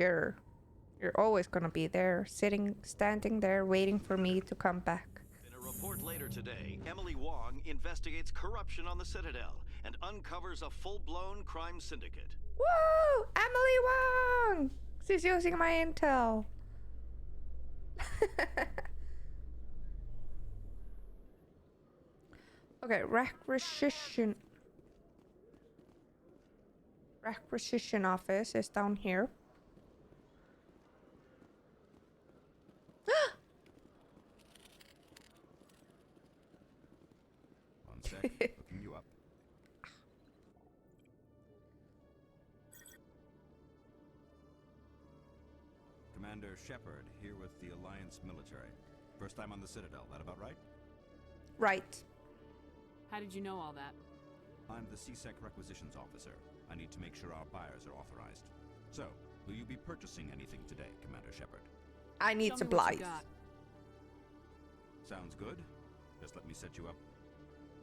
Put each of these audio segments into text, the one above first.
here. You're always gonna be there, standing there, waiting for me to come back. In a report later today, Emily Wong investigates corruption on the Citadel and uncovers a full-blown crime syndicate. Woo! Emily Wong! She's using my intel. Okay, requisition office is down here. One sec, looking you up. Commander Shepard, here with the Alliance military. First time on the Citadel, that about right? Right. How did you know all that? I'm the CSEC requisitions officer. I need to make sure our buyers are authorized. So, will you be purchasing anything today, Commander Shepard? I need Show me what you supplies. got. Sounds good. Just let me set you up.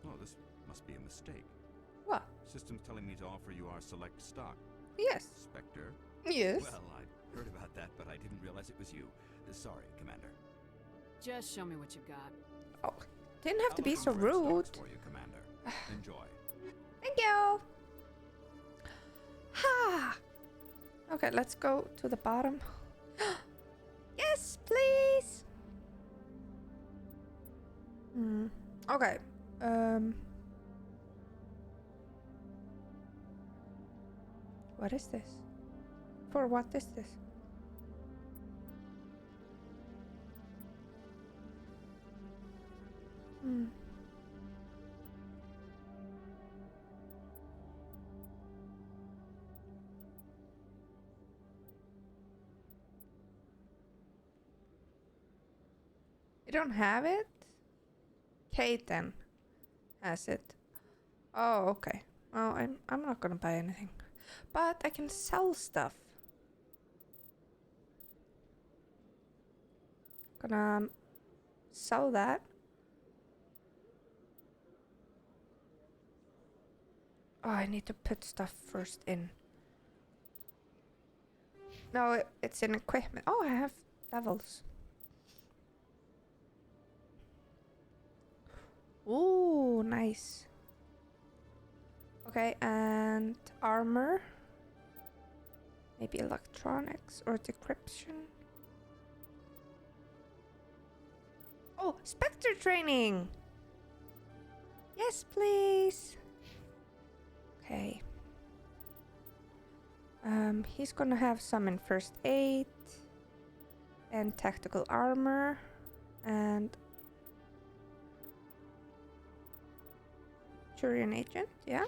Oh, this must be a mistake. What? System's telling me to offer you our select stock. Yes. Spectre? Yes. Well, I heard about that, but I didn't realize it was you. Sorry, Commander. Just show me what you've got. Oh, didn't have to be I'll so open the rare rude. stocks for you, Commander. Enjoy. Thank you. Ha. Okay, let's go to the bottom. Yes, please. Okay. What is this? For what is this? You don't have it? Kaiten has it. Oh, okay. Oh, I'm not gonna buy anything. But I can sell stuff. Gonna sell that. Oh, I need to put stuff first in. No, it's in equipment. Oh, I have levels. Ooh, nice. Okay, and armor. Maybe electronics or decryption. Oh, Spectre training! Yes, please. Okay. He's gonna have some in first aid and tactical armor and Turian agent, yeah.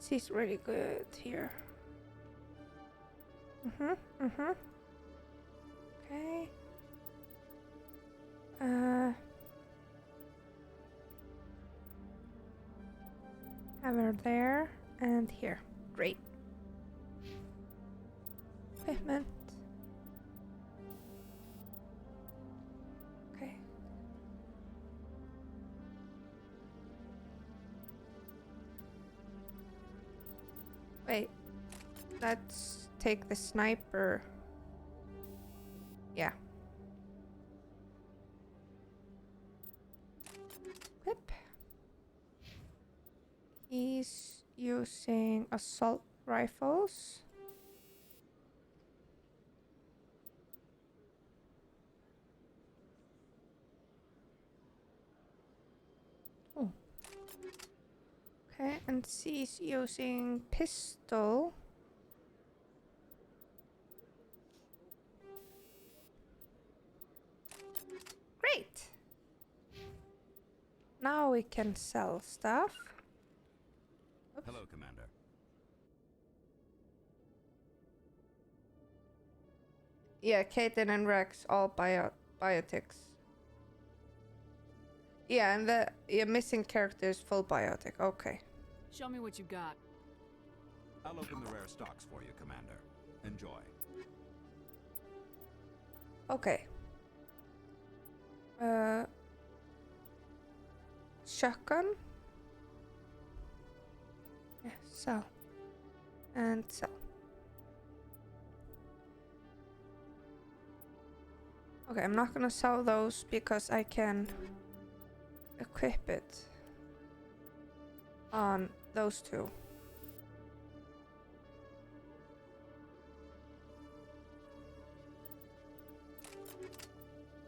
He's really good here. Okay. Have her there and here. Great. Equipment. Okay. Wait. Let's take the sniper. Yeah. Whip. He's using assault rifles. Oh. Okay, and she's using pistol. Great. Now we can sell stuff. Oops. Hello, Commander. Yeah, Kaiten and Rex all biotics. Yeah, and the missing character is full biotic. Okay. Show me what you got. I'll open the rare stocks for you, Commander. Enjoy. Okay. Shotgun. Yeah, so. And sell. Okay, I'm not gonna sell those because I can equip it on those two.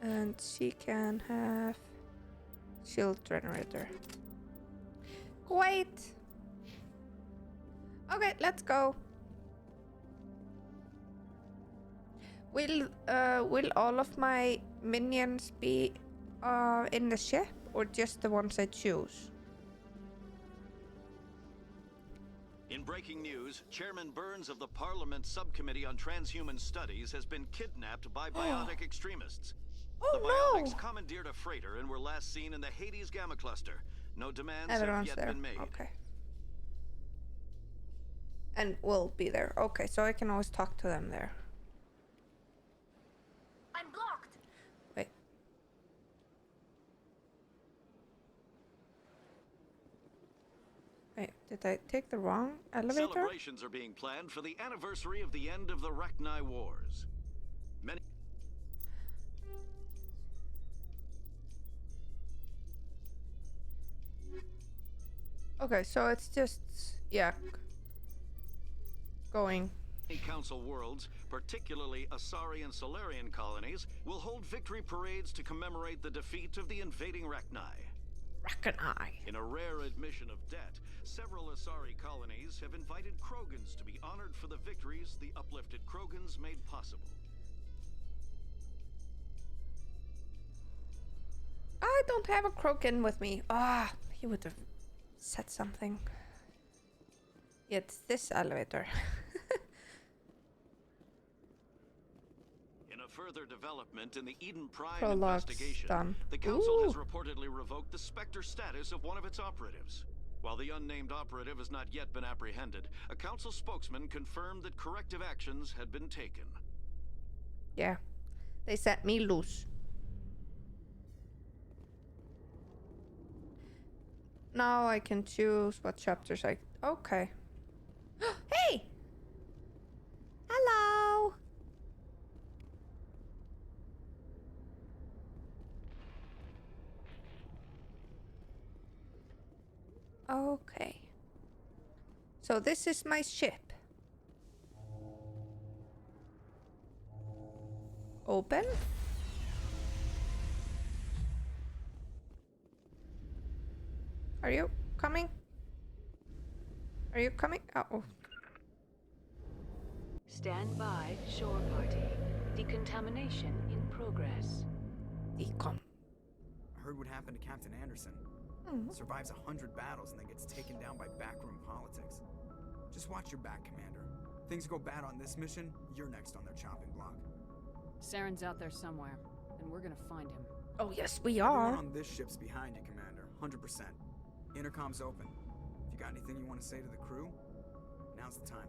And she can have shield generator. Great! Okay, let's go. Will all of my minions be in the ship or just the ones I choose? In breaking news, Chairman Burns of the Parliament Subcommittee on Transhuman Studies has been kidnapped by biotic extremists. The biotics commandeered a freighter and were last seen in the Hades Gamma Cluster. No demands have yet been made. Okay. And will be there. Okay, so I can always talk to them there. I'm blocked. Wait. Wait, did I take the wrong elevator? Celebrations are being planned for the anniversary of the end of the Rachni Wars. Many Okay, so it's just, yeah, going. Council worlds, particularly Asari and Solarian colonies, will hold victory parades to commemorate the defeat of the invading Rachni. Rachni. In a rare admission of debt, several Asari colonies have invited Krogans to be honored for the victories the uplifted Krogans made possible. I don't have a Krogan with me. Ah, he would have said something. It's this elevator. In a further development in the Eden Prime Prologue's investigation, done. the Council has Ooh. reportedly revoked the Spectre status of one of its operatives. While the unnamed operative has not yet been apprehended, a Council spokesman confirmed that corrective actions had been taken. Yeah, they set me loose. Now I can choose what chapters I... Okay. Hey! Hello! Okay. So this is my ship. Open? Are you coming? Are you coming? Oh. Stand by, shore party. Decontamination in progress. Decom. I heard what happened to Captain Anderson. Survives 100 battles and then gets taken down by backroom politics. Just watch your back, Commander. Things go bad on this mission, you're next on their chopping block. Saren's out there somewhere, and we're gonna find him. Oh yes, we Everyone are. on this ship's behind you, Commander. 100%. Intercom's open. If you got anything you want to say to the crew, now's the time.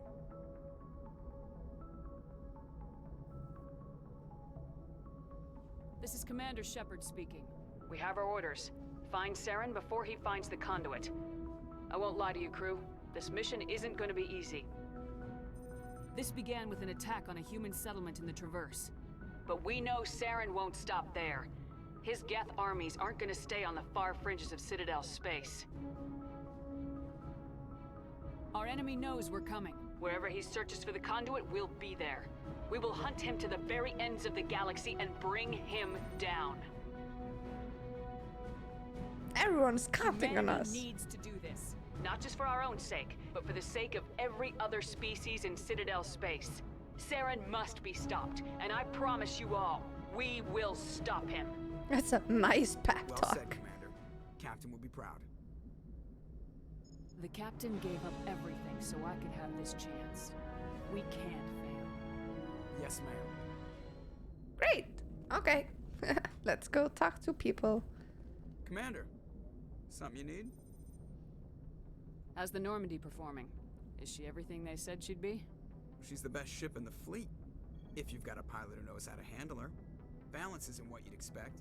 This is Commander Shepard speaking. We have our orders. Find Saren before he finds the conduit. I won't lie to you, crew. This mission isn't going to be easy. This began with an attack on a human settlement in the Traverse. But we know Saren won't stop there. His Geth armies aren't going to stay on the far fringes of Citadel space. Our enemy knows we're coming. Wherever he searches for the conduit, we'll be there. We will hunt him to the very ends of the galaxy and bring him down. Everyone's counting on Humanity us. needs to do this. Not just for our own sake, but for the sake of every other species in Citadel space. Saren must be stopped, and I promise you all, we will stop him. That's a nice pep Well talk. said, Commander. Captain will be proud. The captain gave up everything so I could have this chance. We can't fail. Yes, ma'am. Great. Okay. Let's go talk to people. Commander, something you need? How's the Normandy performing? Is she everything they said she'd be? She's the best ship in the fleet. If you've got a pilot who knows how to handle her. Balance isn't what you'd expect.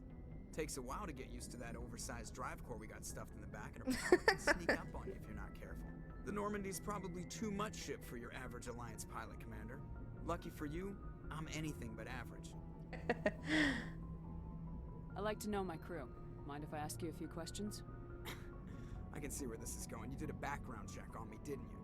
Takes a while to get used to that oversized drive core we got stuffed in the back, and her power can sneak up on you if you're not careful. The Normandy's probably too much ship for your average Alliance pilot, Commander. Lucky for you, I'm anything but average. I like to know my crew. Mind if I ask you a few questions? I can see where this is going. You did a background check on me, didn't you?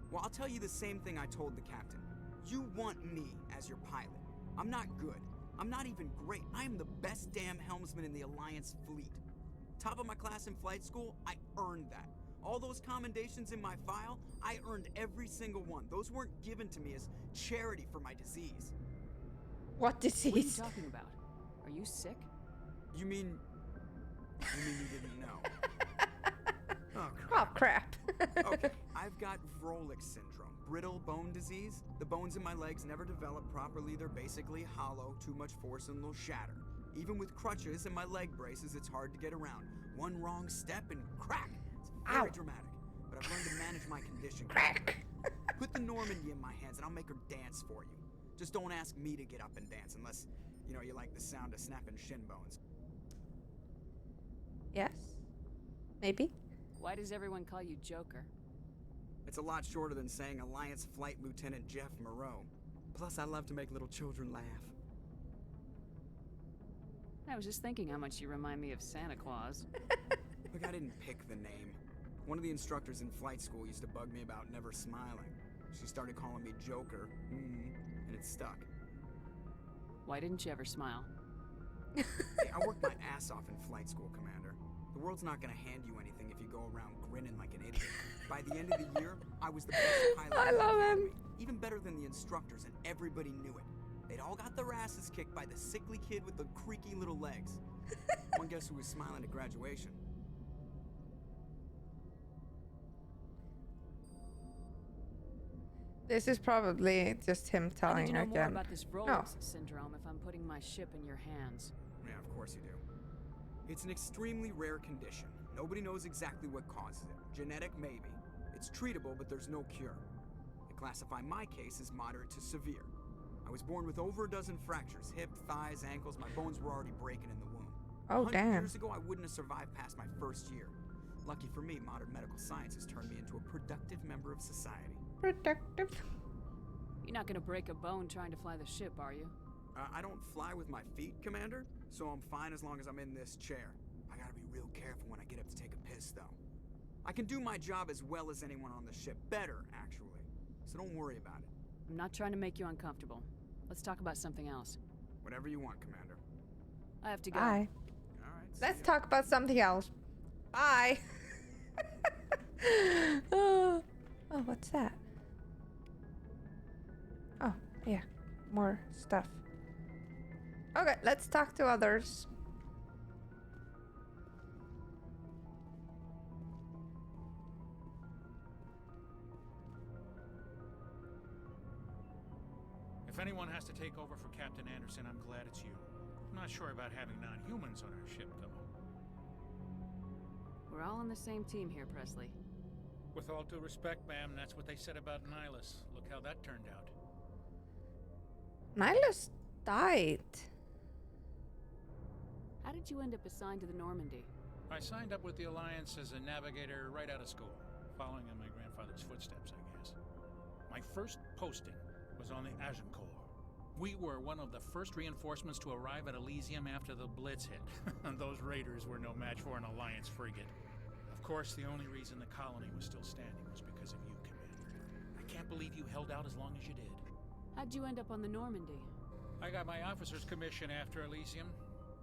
Well, I'll tell you the same thing I told the captain. You want me as your pilot. I'm not good. I'm not even great. I am the best damn helmsman in the Alliance fleet. Top of my class in flight school, I earned that. All those commendations in my file, I earned every single one. Those weren't given to me as charity for my disease. What disease? What are you talking about? Are you sick? You mean you didn't know? Oh, Oh, crap. Okay, I've got Vrolik syndrome, brittle bone disease. The bones in my legs never develop properly. They're basically hollow, too much force and they'll shatter. Even with crutches and my leg braces, it's hard to get around. One wrong step and crack! It's very dramatic, but I've learned to manage my condition. Crack! Put the Normandy in my hands and I'll make her dance for you. Just don't ask me to get up and dance unless, you know, you like the sound of snapping shin bones. Yes. Maybe. Why does everyone call you Joker? It's a lot shorter than saying Alliance Flight Lieutenant Jeff Moreau. Plus, I love to make little children laugh. I was just thinking how much you remind me of Santa Claus. Look, I didn't pick the name. One of the instructors in flight school used to bug me about never smiling. She started calling me Joker, and it stuck. Why didn't you ever smile? Hey, I worked my ass off in flight school, Commander. The world's not gonna hand you anything if you go around grinning like an idiot. By the end of the year, I was the best pilot I in the love him. academy. Even better than the instructors, and everybody knew it. They'd all got their asses kicked by the sickly kid with the creaky little legs. One guess who was smiling at graduation? This is probably just him I need telling to know more again. about this Vrolik syndrome if I'm putting my ship in your hands. Yeah, of course you do. It's an extremely rare condition. Nobody knows exactly what causes it. Genetic, maybe. It's treatable, but there's no cure. They classify my case as moderate to severe. I was born with over a dozen fractures. Hip, thighs, ankles. My bones were already breaking in the womb. Oh, 100 damn. years ago, I wouldn't have survived past my first year. Lucky for me, modern medical science has turned me into a productive member of society. Protective. You're not gonna break a bone trying to fly the ship, are you? I don't fly with my feet, Commander, so I'm fine as long as I'm in this chair. I gotta be real careful when I get up to take a piss, though. I can do my job as well as anyone on the ship. Better, actually. So don't worry about it. I'm not trying to make you uncomfortable. Let's talk about something else. Whatever you want, Commander. I have to go. Bye. All right. see Let's ya. talk about something else. Bye. Oh, what's that? Oh, yeah. More stuff. Okay, let's talk to others. If anyone has to take over for Captain Anderson, I'm glad it's you. I'm not sure about having non-humans on our ship, though. We're all on the same team here, Presley. With all due respect, ma'am, that's what they said about Nihilus. Look how that turned out. Nihilus died. How did you end up assigned to the Normandy? I signed up with the Alliance as a navigator right out of school, following in my grandfather's footsteps, I guess. My first posting was on the Agincourt. We were one of the first reinforcements to arrive at Elysium after the Blitz hit. Those raiders were no match for an Alliance frigate. Of course, the only reason the colony was still standing was because of you, Commander. I can't believe you held out as long as you did. How'd you end up on the Normandy? I got my officer's commission after Elysium.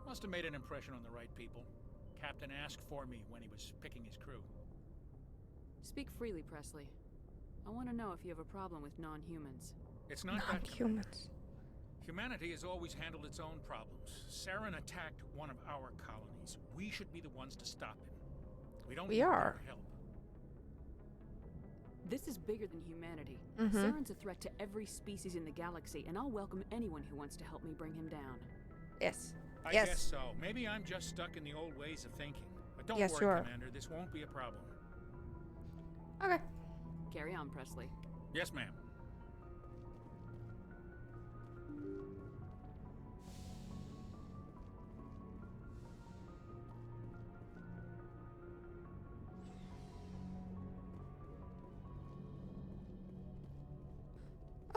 Must have made an impression on the right people. Captain asked for me when he was picking his crew. Speak freely, Presley. I want to know if you have a problem with non-humans. It's not that, Commander. Non-humans. Humanity has always handled its own problems. Saren attacked one of our colonies. We should be the ones to stop him. We don't We need are. their help. This is bigger than humanity. Mm-hmm. Saren's a threat to every species in the galaxy, and I'll welcome anyone who wants to help me bring him down. Yes. I Yes. guess so. Maybe I'm just stuck in the old ways of thinking. But don't Yes, you worry, are. Commander. This won't be a problem. Okay. Carry on, Presley. Yes, ma'am.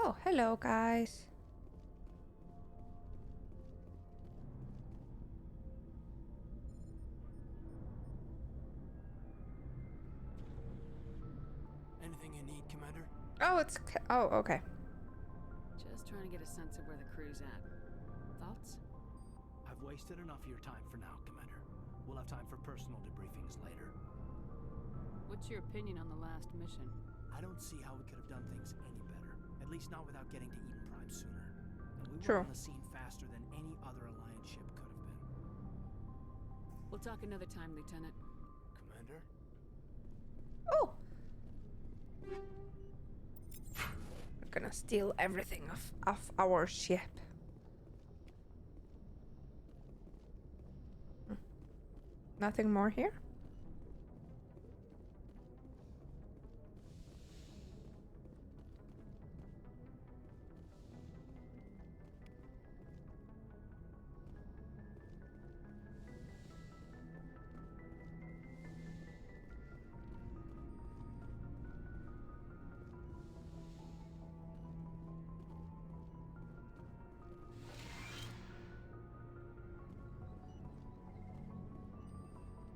Oh, hello, guys. Anything you need, Commander? Oh, oh, okay. Just trying to get a sense of where the crew's at. Thoughts? I've wasted enough of your time for now, Commander. We'll have time for personal debriefings later. What's your opinion on the last mission? I don't see how we could have done things any better. At least not without getting to Eden Prime sooner. And we True. were on the scene faster than any other Alliance ship could have been. We'll talk another time, Lieutenant. Commander? Oh! We're gonna steal everything off our ship. Nothing more here?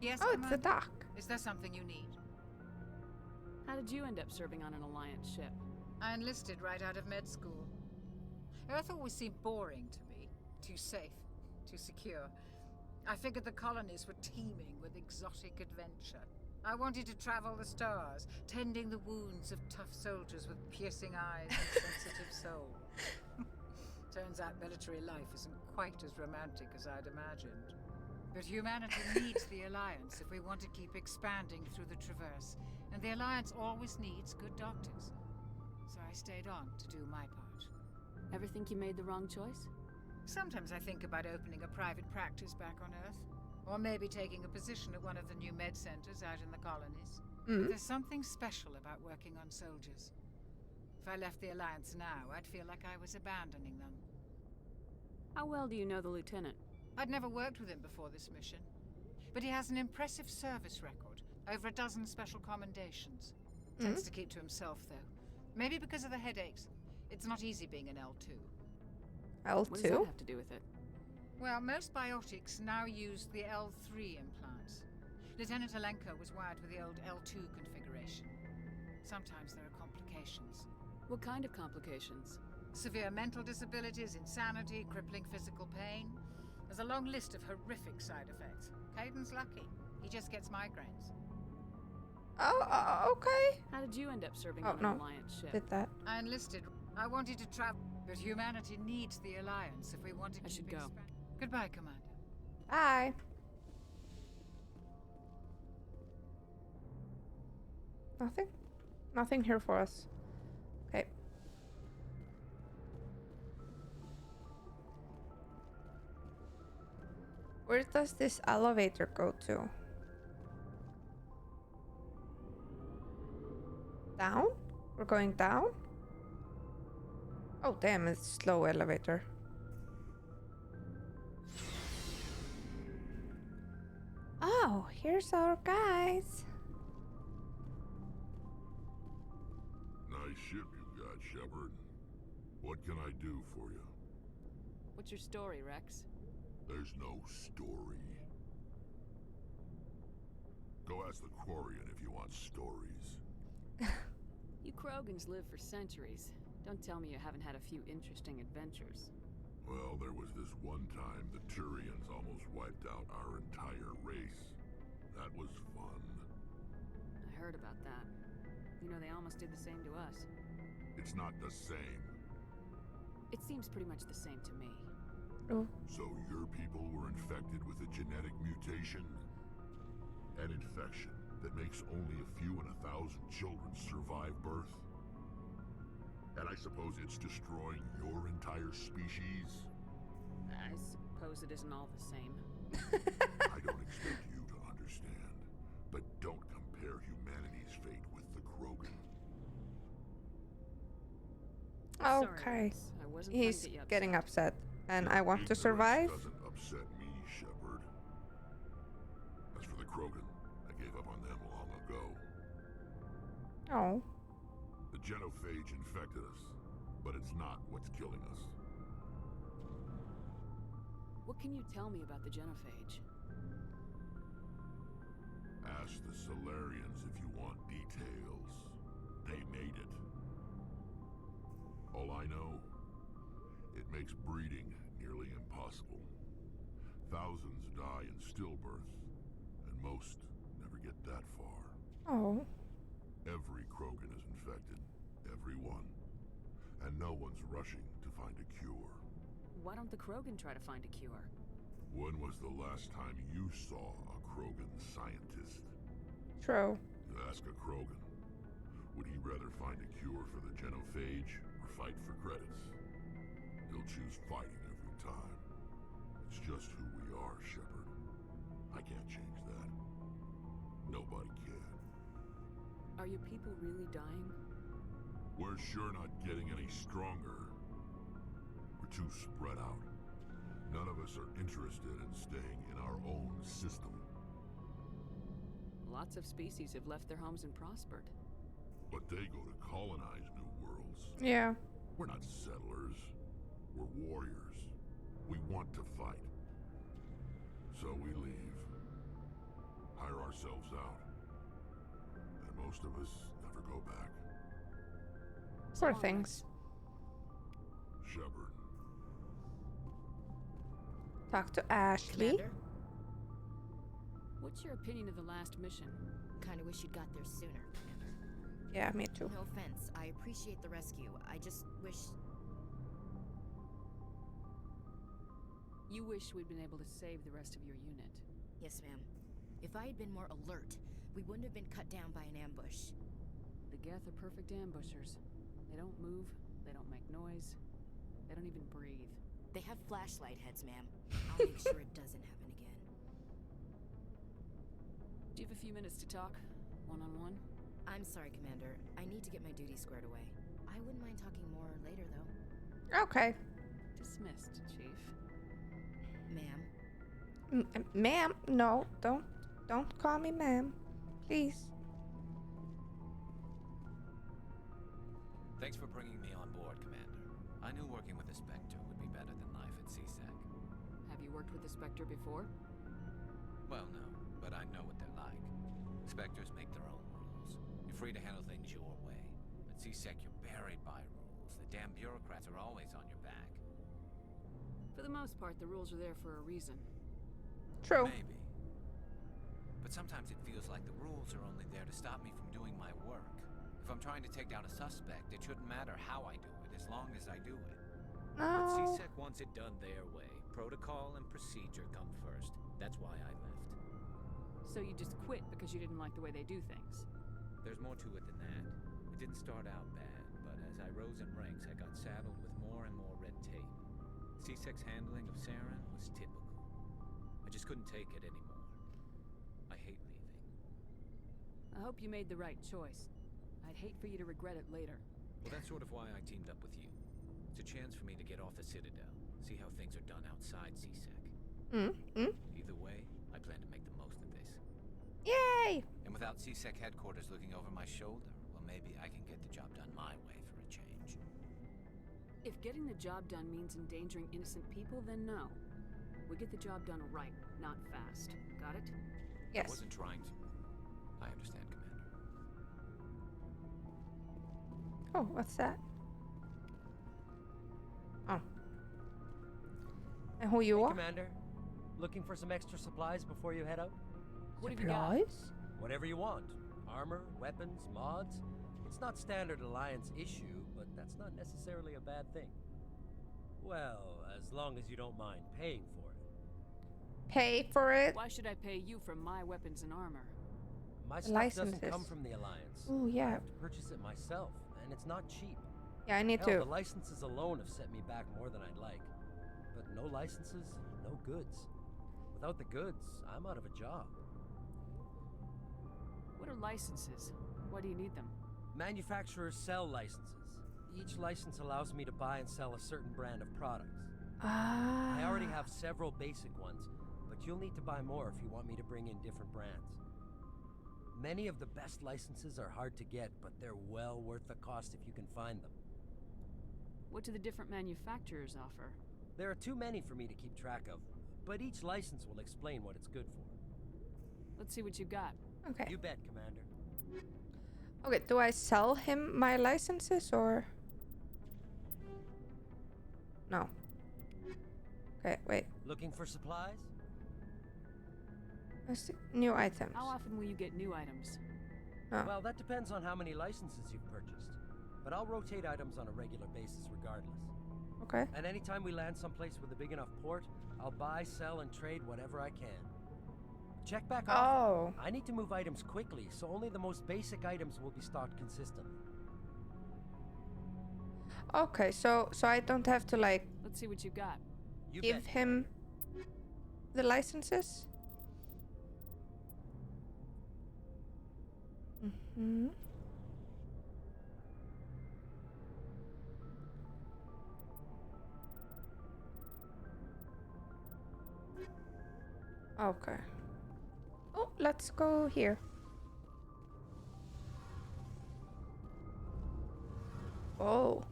Yes, Oh, it's the dock. Is there something you need? How did you end up serving on an Alliance ship? I enlisted right out of med school. Earth always seemed boring to me. Too safe, too secure. I figured the colonies were teeming with exotic adventure. I wanted to travel the stars, tending the wounds of tough soldiers with piercing eyes and sensitive soul. Turns out military life isn't quite as romantic as I'd imagined. But humanity needs the Alliance if we want to keep expanding through the Traverse. And the Alliance always needs good doctors. So I stayed on to do my part. Ever think you made the wrong choice? Sometimes I think about opening a private practice back on Earth. Or maybe taking a position at one of the new med centers out in the colonies. But there's something special about working on soldiers. If I left the Alliance now, I'd feel like I was abandoning them. How well do you know the Lieutenant? I'd never worked with him before this mission. But he has an impressive service record. Over a dozen special commendations. Tends to keep to himself, though. Maybe because of the headaches. It's not easy being an L2. L2? What does that have to do with it? Well, most biotics now use the L3 implants. Lieutenant Alenko was wired with the old L2 configuration. Sometimes there are complications. What kind of complications? Severe mental disabilities, insanity, crippling physical pain. There's a long list of horrific side effects. Caden's lucky. He just gets migraines. Oh, okay. How did you end up serving Oh, on an no. Alliance ship? Did that. I enlisted. I wanted to travel, but humanity needs the Alliance if we want to I keep should go. Goodbye, Commander. Bye. Nothing? Nothing here for us. Okay. Where does this elevator go to? Down? We're going down? Oh damn, it's a slow elevator. Oh, here's our guys. Nice ship you got, Shepard. What can I do for you? What's your story, Rex? There's no story. Go ask the Quarian if you want stories. You Krogans live for centuries. Don't tell me you haven't had a few interesting adventures. Well, there was this one time the Turians almost wiped out our entire race. That was fun. I heard about that. You know, they almost did the same to us. It's not the same. It seems pretty much the same to me. Oh. So your people were infected with a genetic mutation? An infection that makes only a few in 1,000 children survive birth? And I suppose it's destroying your entire species? I suppose it isn't all the same. I don't expect you to understand, but don't compare humanity's fate with the Krogan. Sorry, Okay. Rex. I wasn't trying to He's get you upset. getting upset. And I want to Ignorance survive. doesn't upset me, Shepard. As for the Krogan, I gave up on them long ago. Oh. The genophage infected us. but it's not what's killing us. What can you tell me about the genophage? Ask the Solarians if you want details. They made it. All I know, it makes breeding nearly impossible. Thousands die in stillbirth, and most never get that far. Oh. Every Krogan is infected. Every one. And no one's rushing to find a cure. Why don't the Krogan try to find a cure? When was the last time you saw a Krogan scientist? True. Ask a Krogan. Would he rather find a cure for the genophage or fight for credits? He'll choose fighting every time. It's just who we are, Shepard. I can't change that. Nobody can. Are your people really dying? We're sure not getting any stronger. We're too spread out. None of us are interested in staying in our own system. Lots of species have left their homes and prospered. But they go to colonize new worlds. Yeah. We're not settlers. We're warriors. We want to fight. So we leave. Hire ourselves out. And most of us never go back. Poor things. Shepard. Talk to Ashley. Commander, What's your opinion of the last mission? kinda wish you'd got there sooner, Commander. Yeah, me too. No offense, I appreciate the rescue. I just wish... You wish we'd been able to save the rest of your unit. Yes, ma'am. If I had been more alert, we wouldn't have been cut down by an ambush. The Geth are perfect ambushers. They don't move, they don't make noise, they don't even breathe. They have flashlight heads, ma'am. I'll make sure it doesn't happen again. Do you have a few minutes to talk? One-on-one? I'm sorry, Commander. I need to get my duty squared away. I wouldn't mind talking more later, though. Okay. Dismissed, Chief. Ma'am? Ma'am, no, don't call me ma'am. Please. Thanks for bringing me on board, Commander. I knew working with the Spectre would be better than life at CSEC. Have you worked with the Spectre before? Well, no, but I know what they're like. Spectres make their own rules. You're free to handle things your way. At CSEC, you're buried by rules. The damn bureaucrats are always on your back. For the most part, the rules are there for a reason. True. Maybe. But sometimes it feels like the rules are only there to stop me from doing my work. If I'm trying to take down a suspect, it shouldn't matter how I do it, as long as I do it. But No. CSEC wants it done their way. Protocol and procedure come first. That's why I left. So you just quit because you didn't like the way they do things? There's more to it than that. It didn't start out bad, but as I rose in ranks, I got saddled with more and more red tape. CSEC's handling of Saren was typical. I just couldn't take it anymore. I hate leaving. I hope you made the right choice. I'd hate for you to regret it later. Well, that's sort of why I teamed up with you. It's a chance for me to get off the Citadel, see how things are done outside CSEC. Either way, I plan to make the most of this. Yay! And without CSEC headquarters looking over my shoulder, well, maybe I can get the job done my way for a change. If getting the job done means endangering innocent people, then no. We get the job done right, not fast. Got it? Yes. I wasn't trying to. I understand, Commander. Oh, what's that? Oh. And who you Hey, are? Commander. Looking for some extra supplies before you head out? What have you got? Supplies? Whatever you want. Armor, weapons, mods. It's not standard Alliance issue, but that's not necessarily a bad thing. Well, as long as you don't mind paying for it. Pay for it? Why should I pay you for my weapons and armor? My stuff Licenses. doesn't come from the Alliance. Ooh, yeah. I have to purchase it myself, and it's not cheap. Yeah, I need Hell, to. the licenses alone have set me back more than I'd like. But no licenses, no goods. Without the goods, I'm out of a job. What are licenses? Why do you need them? Manufacturers sell licenses. Each license allows me to buy and sell a certain brand of products. Ah. I already have several basic ones, but you'll need to buy more if you want me to bring in different brands. Many of the best licenses are hard to get, but they're well worth the cost if you can find them. What do the different manufacturers offer? There are too many for me to keep track of, but each license will explain what it's good for. Let's see what you got. Okay. You bet, Commander. Okay, do I sell him my licenses or? No. Okay, wait. Looking for supplies? Let's see. New items. How often will you get new items? Oh. Well, that depends on how many licenses you've purchased. But I'll rotate items on a regular basis regardless. Okay. And anytime we land someplace with a big enough port, I'll buy, sell, and trade whatever I can. Check back often. Oh. I need to move items quickly, so only the most basic items will be stocked consistently. Okay, so I don't have to like Let's see what you got. You give bet. him the licenses? Mm-hmm. Okay. Oh, let's go here. Oh.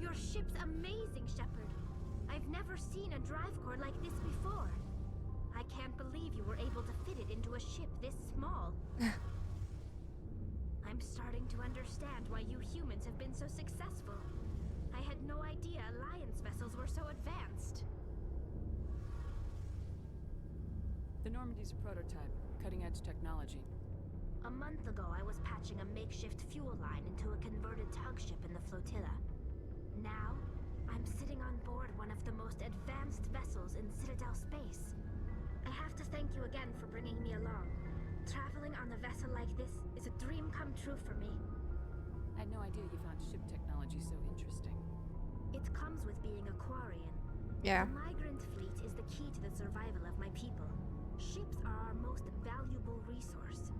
Your ship's amazing, Shepard. I've never seen a drive core like this before. I can't believe you were able to fit it into a ship this small. I'm starting to understand why you humans have been so successful. I had no idea Alliance vessels were so advanced. The Normandy's a prototype, cutting-edge technology. A month ago, I was patching a makeshift fuel line into a converted tug ship in the flotilla. Now, I'm sitting on board one of the most advanced vessels in Citadel space. I have to thank you again for bringing me along. Traveling on a vessel like this is a dream come true for me. I had no idea you found ship technology so interesting. It comes with being a Quarian. Yeah. The migrant fleet is the key to the survival of my people. Ships are our most valuable resource.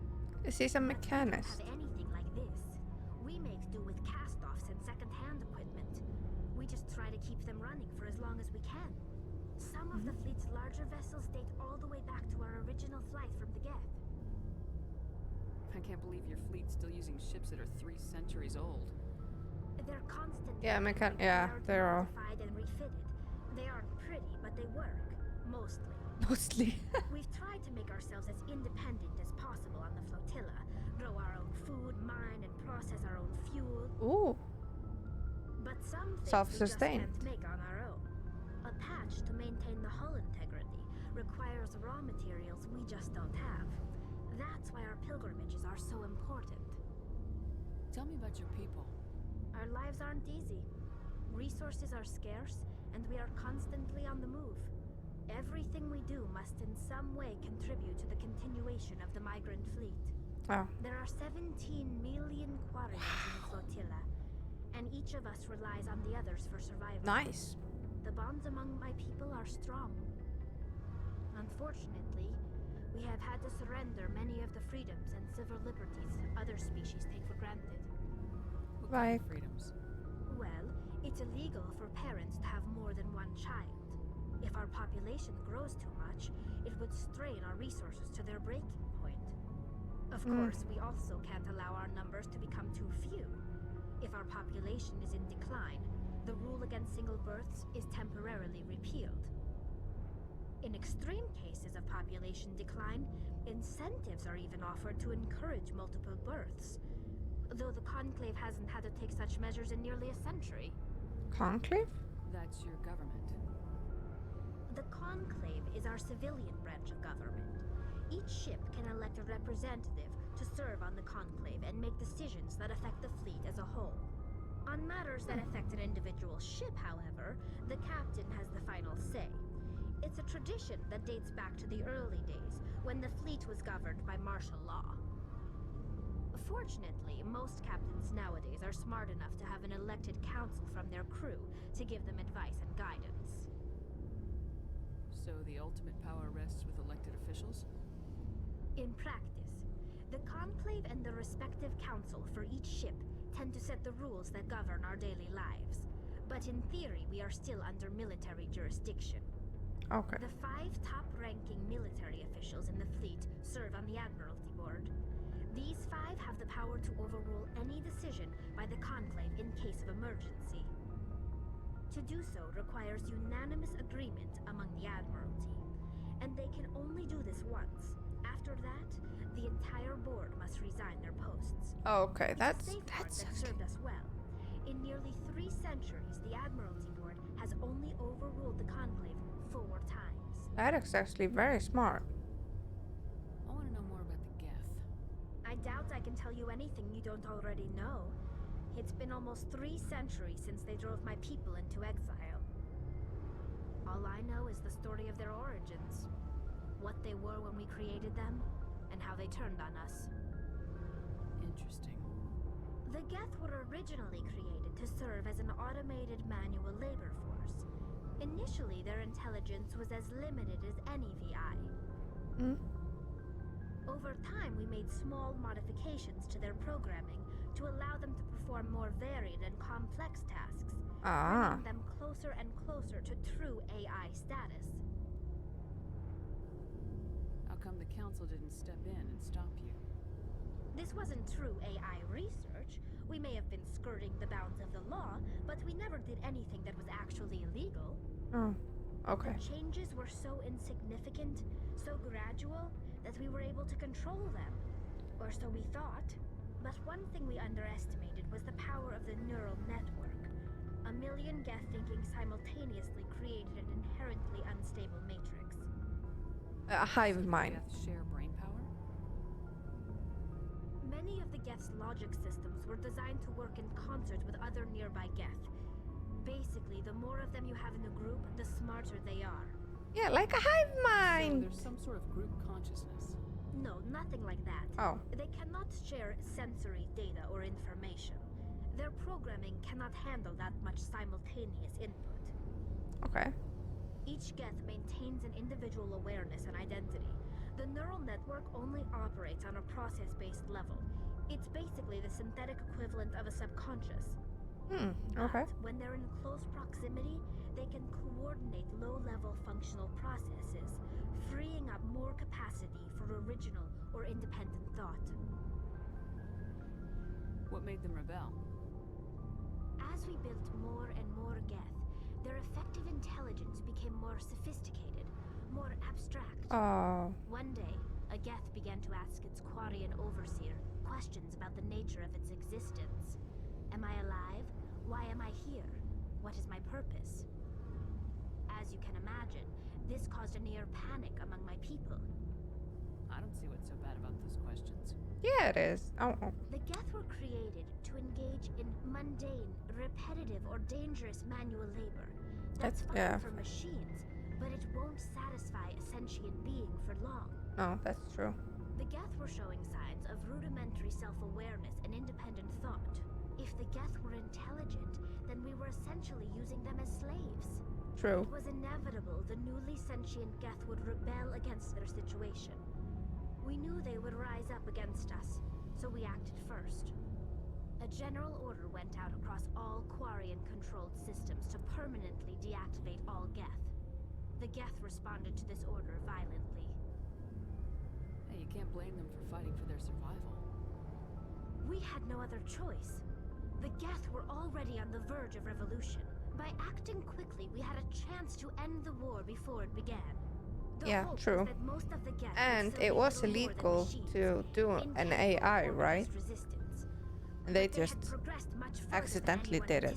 Is he a But we mechanist? don't have anything like this. We make do with cast-offs and second-hand equipment. We just try to keep them running for as long as we can. Some of the fleet's larger vessels date all the way back to our original flight from the Geth. I can't believe your fleet's still using ships that are 3 centuries old. They're constantly Yeah, they're all modified and refitted. They aren't pretty, but they work. Mostly. mostly. We've tried to make ourselves as independent as possible on the flotilla. Grow our own food, mine, and process our own fuel. Ooh. But some things we just Self-sustained. can't make on our own. A patch to maintain the hull integrity requires raw materials we just don't have. That's why our pilgrimages are so important. Tell me about your people. Our lives aren't easy. Resources are scarce, and we are constantly on the move. Everything we do must in some way contribute to the continuation of the migrant fleet. Oh. There are 17 million Quarians in the flotilla, and each of us relies on the others for survival. Nice. The bonds among my people are strong. Unfortunately, we have had to surrender many of the freedoms and civil liberties other species take for granted. What kind Like of freedoms? Well, it's illegal for parents to have more than one child. If our population grows too much, it would strain our resources to their breaking point. Of course, we also can't allow our numbers to become too few. If our population is in decline, the rule against single births is temporarily repealed. In extreme cases of population decline, incentives are even offered to encourage multiple births. Though the Conclave hasn't had to take such measures in nearly a century. Conclave? That's your government. The Conclave is our civilian branch of government. Each ship can elect a representative to serve on the Conclave and make decisions that affect the fleet as a whole. On matters that affect an individual ship, however, the captain has the final say. It's a tradition that dates back to the early days, when the fleet was governed by martial law. Fortunately, most captains nowadays are smart enough to have an elected council from their crew to give them advice and guidance. So the ultimate power rests with elected officials? In practice, the Conclave and the respective council for each ship tend to set the rules that govern our daily lives. But in theory, we are still under military jurisdiction. Okay. The 5 top-ranking military officials in the fleet serve on the Admiralty Board. These 5 have the power to overrule any decision by the Conclave in case of emergency. To do so requires unanimous agreement among the Admiralty, and they can only do this once. After that, the entire board must resign their posts. Oh, okay, that's that served us well. In nearly 3 centuries, the Admiralty Board has only overruled the Conclave 4 times. that is actually very smart. I want to know more about the Geth. I doubt I can tell you anything you don't already know. It's been almost 3 centuries since they drove my people into exile. All I know is the story of their origins, what they were when we created them, and how they turned on us. Interesting. The Geth were originally created to serve as an automated manual labor force. Initially, their intelligence was as limited as any VI. Over time, we made small modifications to their programming to allow them to perform more varied and complex tasks, bringing them closer and closer to true AI status. How come the Council didn't step in and stop you? This wasn't true AI research. We may have been skirting the bounds of the law, but we never did anything that was actually illegal. Oh, okay. The changes were so insignificant, so gradual, that we were able to control them. Or so we thought. But one thing we underestimated was the power of the neural network. A million Geth thinking simultaneously created an inherently unstable matrix. A hive mind. Geth share brain power? Many of the Geth's logic systems were designed to work in concert with other nearby Geth. Basically, the more of them you have in a group, the smarter they are. Yeah, like a hive mind. So there's some sort of group consciousness. No, nothing like that. Oh. They cannot share sensory data or information. Their programming cannot handle that much simultaneous input. Okay. Each Geth maintains an individual awareness and identity. The neural network only operates on a process-based level. It's basically the synthetic equivalent of a subconscious. Okay. But when they're in close proximity, they can coordinate low-level functional processes, freeing up more capacity for original or independent thought. What made them rebel? As we built more and more Geth, their effective intelligence became more sophisticated, more abstract. One day, a Geth began to ask its Quarian overseer questions about the nature of its existence. Am I alive? Why am I here? What is my purpose? As you can imagine, this caused a near panic among my people. I don't see what's so bad about those questions. Yeah, it is. Oh. The Geth were created to engage in mundane, repetitive, or dangerous manual labor. That's fine for machines, but it won't satisfy a sentient being for long. No, that's true. The Geth were showing signs of rudimentary self-awareness and independent thought. If the Geth were intelligent, then we were essentially using them as slaves. True. It was inevitable the newly sentient Geth would rebel against their situation. We knew they would rise up against us, so we acted first. A general order went out across all Quarian-controlled systems to permanently deactivate all Geth. The Geth responded to this order violently. Hey, you can't blame them for fighting for their survival. We had no other choice. The Geth were already on the verge of revolution. By acting quickly, we had a chance to end the war before it began. Yeah, true. And it was illegal to do an AI, right? And they just accidentally did it.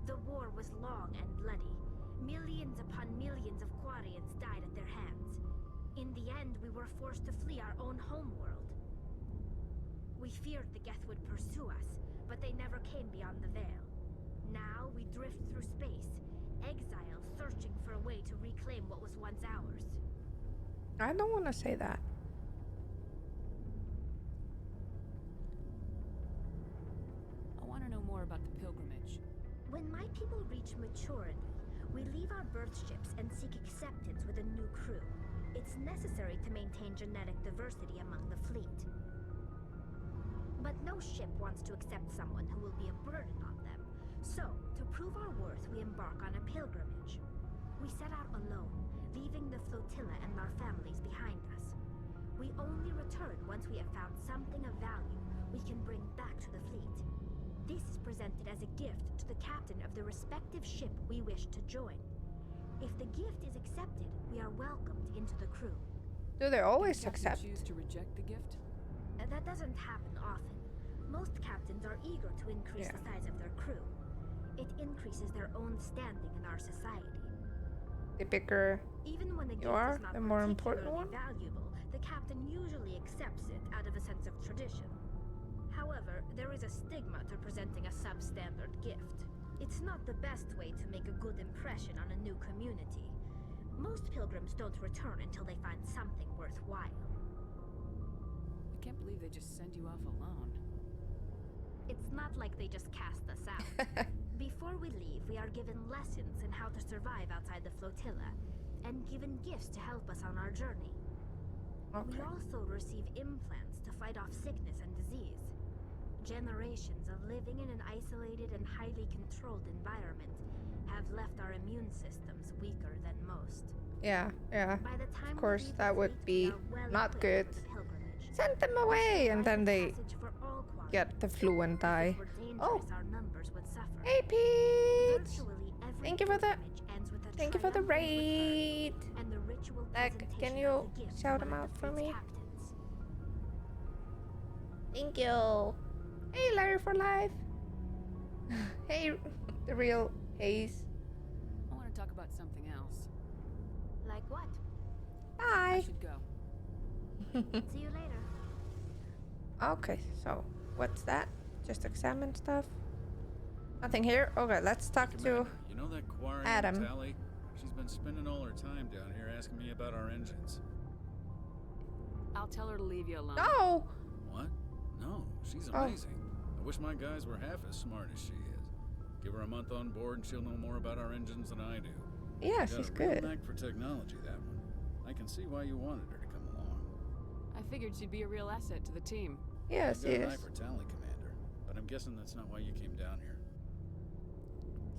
The war was long and bloody. Millions upon millions of Quarians died at their hands. In the end, we were forced to flee our own homeworld. We feared the Geth would pursue us, but they never came beyond the veil. Now we drift through space, exile, searching for a way to reclaim what was once ours. I don't want to say that. I want to know more about the pilgrimage. When my people reach maturity, we leave our birth ships and seek acceptance with a new crew. It's necessary to maintain genetic diversity among the fleet. But no ship wants to accept someone who will be a burden on them. So, to prove our worth, we embark on a pilgrimage. We set out alone, leaving the flotilla and our families behind us. We only return once we have found something of value we can bring back to the fleet. This is presented as a gift to the captain of the respective ship we wish to join. If the gift is accepted, we are welcomed into the crew. Do they always accept? Choose to reject the gift? That doesn't happen often. Most captains are eager to increase the size of their crew. It increases their own standing in our society. The bigger Even when the you gift are, is not the more important particularly one. valuable, the captain usually accepts it out of a sense of tradition. However, there is a stigma to presenting a substandard gift. It's not the best way to make a good impression on a new community. Most pilgrims don't return until they find something worthwhile. I can't believe they just send you off alone. It's not like they just cast us out. Before we leave, we are given lessons in how to survive outside the flotilla, and given gifts to help us on our journey. We also receive implants to fight off sickness and disease. Generations of living in an isolated and highly controlled environment have left our immune systems weaker than most. Yeah. By the time Of course, we leave that the would fleet, be we are well not equipped good. for the pilgrimage. Send them away, and then they get the flu and die. Oh, Our numbers would suffer. hey Pete! Virtually every Thank you for the ends with a thank you for the triumphant raid. return, and the ritual Like, presentation can of you the gift to shout one them of out the for fleet's me? captains. Thank you. Hey, Larry for life. Hey, the real Hayes. I want to talk about something else. Like what? I Bye. should go. See you later. Okay, so what's that? Just examine stuff. Nothing here. Okay, let's talk to Commander, you know that Quarry Adam. Tally? She's been spending all her time down here asking me about our engines. I'll tell her to leave you alone. No. What? No, she's Oh. amazing. I wish my guys were half as smart as she is. Give her a month on board and she'll know more about our engines than I do. Yeah, Got she's a real good. knack for technology, that one. I can see why you wanted her to come along. I figured she'd be a real asset to the team. Yes, I've got an eye yes. for Tally, Commander, but I'm guessing that's not why you came down here.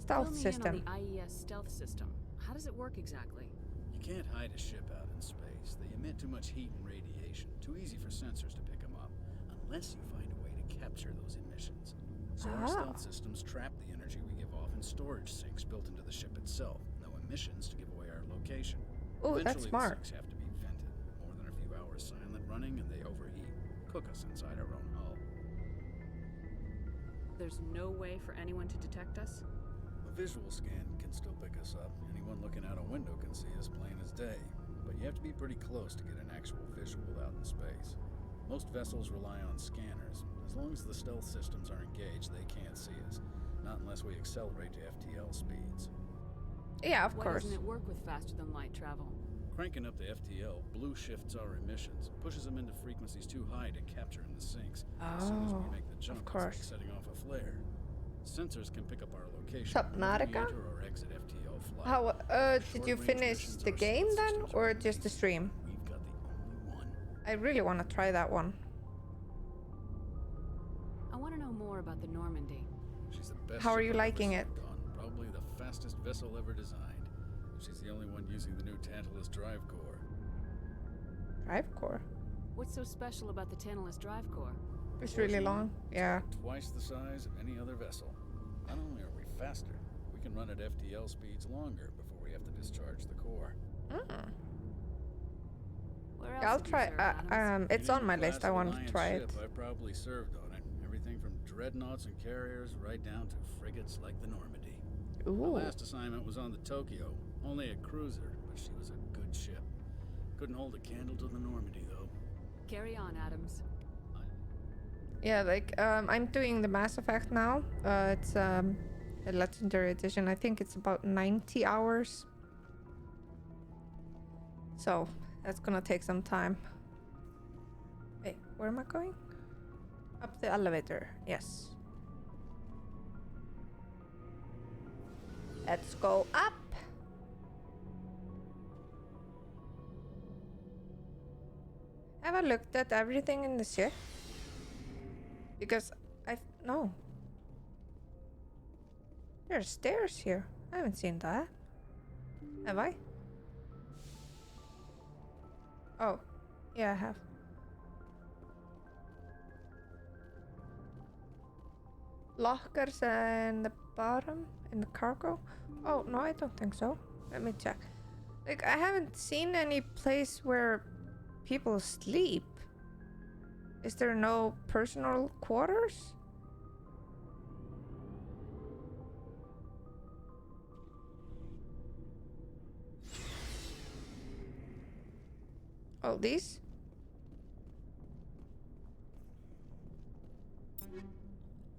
Stealth Fill me system. in on the IES stealth system. How does it work exactly? You can't hide a ship out in space. They emit too much heat and radiation. Too easy for sensors to pick them up, unless you find a way to capture those emissions. So our stealth systems trap the energy we give off in storage sinks built into the ship itself. No emissions to give away our location. Oh, that's Eventually, smart. the sinks have to be vented. More than a few hours silent running, and they overheat. Cook us inside our own hull. There's no way for anyone to detect us? A visual scan can still pick us up. Anyone looking out a window can see us plain as day. But you have to be pretty close to get an actual visual out in space. Most vessels rely on scanners. As long as the stealth systems are engaged, they can't see us. Not unless we accelerate to FTL speeds. Yeah, of Why course. doesn't it work with faster than light travel? Cranking up the FTL blue shifts our emissions, pushes them into frequencies too high to capture in the sinks. As soon as we make the jump, it's like setting off a flare. Sensors can pick up our location. Subnautica? We enter or exit FTL flight. How did you finish the game then, or just the stream? We've got the only one. I really want to try that one. I want to know more about the Normandy. She's the best. How are ship you I've liking ever it? served on. Probably the fastest vessel ever designed. She's the only one using the new Tantalus drive core. Drive core. What's so special about the Tantalus drive core? It's really long. Yeah. Twice the size of any other vessel. Not only are we faster, we can run at FTL speeds longer before we have to discharge the core. Where else I'll have you try. served, Adams? It's on my list. I want to try it. I probably served on it. Everything from dreadnoughts and carriers right down to frigates like the Normandy. My Ooh. last assignment was on the Tokyo, only a cruiser, but she was a good ship. Couldn't hold a candle to the Normandy, though. Carry on, Adams. Yeah, like I'm doing the Mass Effect now. It's a legendary edition. I think it's about 90 hours. So that's gonna take some time. Wait, where am I going? Up the elevator. Yes. Let's go up. Have I looked at everything in the ship? Because no. There's stairs here. I haven't seen that. Have I? Oh. Yeah, I have. Lockers in the bottom in the cargo? Oh, no, I don't think so. Let me check. Like, I haven't seen any place where people sleep. Is there no personal quarters? Oh, these?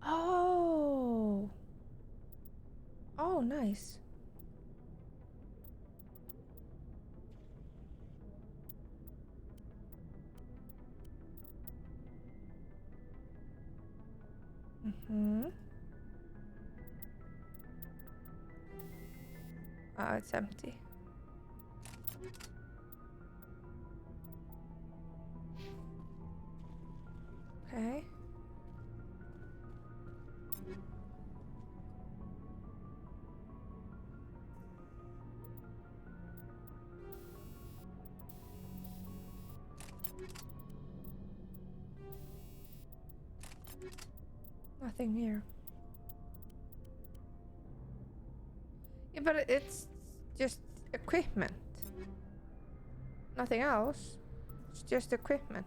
Oh. Oh, nice. Mm-hmm. Oh, it's empty. Okay. Nothing here. Yeah, but it's just equipment. Nothing else. It's just equipment.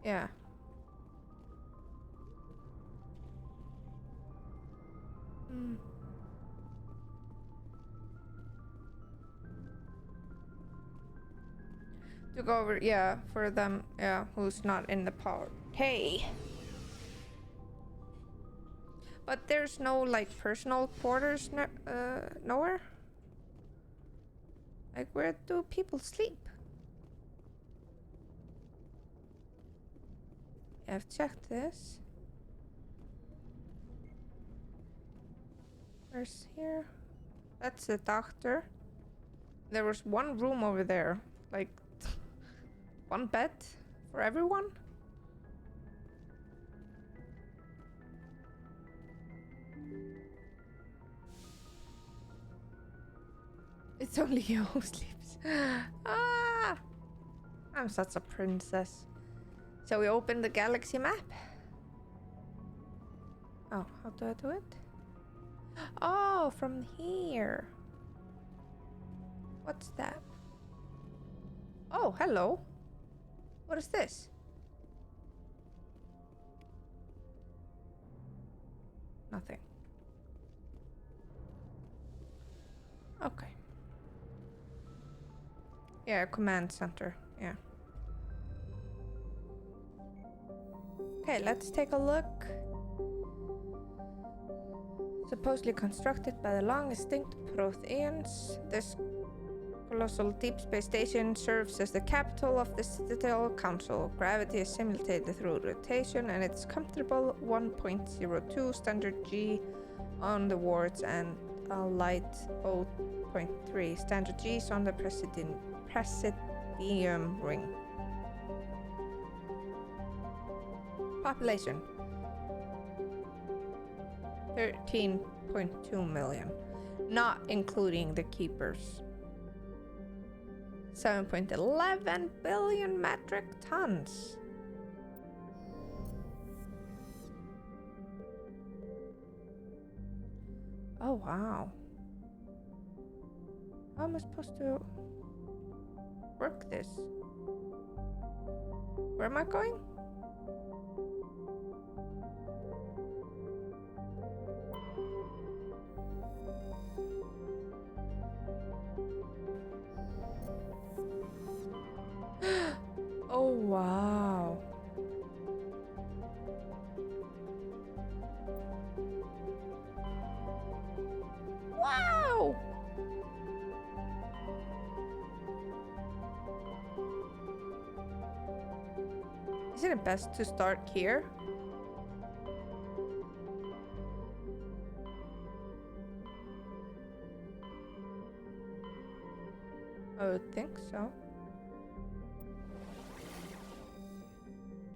Yeah. Mm. To go over, yeah, for them, yeah, who's not in the power. Hey! But there's no, like, personal quarters nowhere? Like, where do people sleep? I've checked this. Where's here? That's the doctor. There was one room over there. Like, one bed for everyone? It's only you who sleeps. Ah! I'm such a princess. So we open the galaxy map. Oh, how do I do it? Oh, from here. What's that? Oh, hello. What is this? Nothing. Okay. Yeah, command center. Yeah. Okay, let's take a look. Supposedly constructed by the long extinct Protheans, this colossal deep space station serves as the capital of the Citadel Council. Gravity is simulated through rotation, and it's comfortable 1.02 standard G on the wards and a light 0.3 standard Gs on the Presidium ring. Population 13.2 million, not including the keepers. 7.11 billion metric tons. Oh wow. How am I supposed to work this? Where am I going? Oh wow. Wow. Isn't it best to start here? I would think so.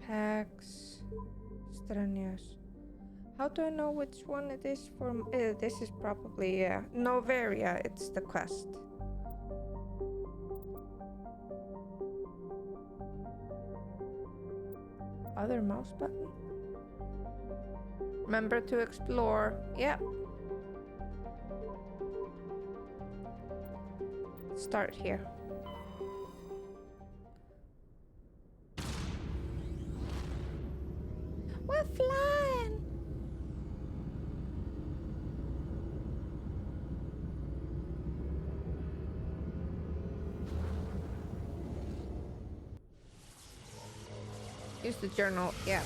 Pax. Strenuous. How do I know which one it is from? This is probably Novaria. It's the quest. Other mouse button. Remember to explore. Yeah. Start here. We're flying. Use the journal. Yeah.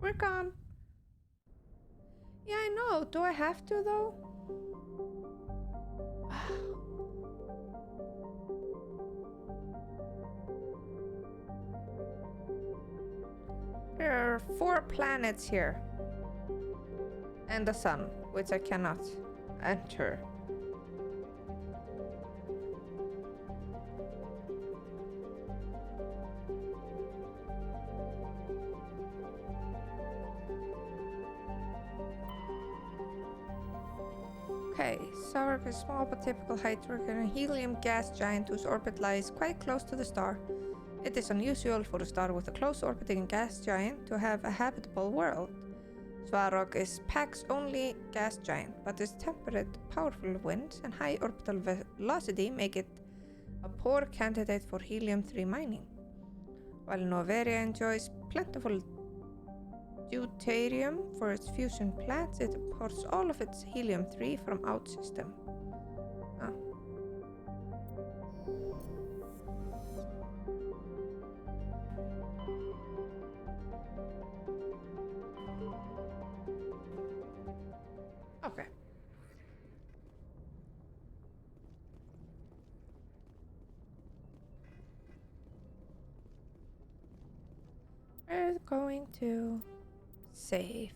We're gone. Yeah, I know. Do I have to though? There are 4 planets here. And the sun, which I cannot enter. Okay, Sark is small but typical height, a helium gas giant whose orbit lies quite close to the star. It is unusual for a star with a close orbiting gas giant to have a habitable world. Svarog is Pax's only gas giant, but its temperate, powerful winds and high orbital velocity make it a poor candidate for helium-3 mining. While Novaria enjoys plentiful deuterium for its fusion plants, it imports all of its helium-3 from out-system. Oh. Okay. We're going to save.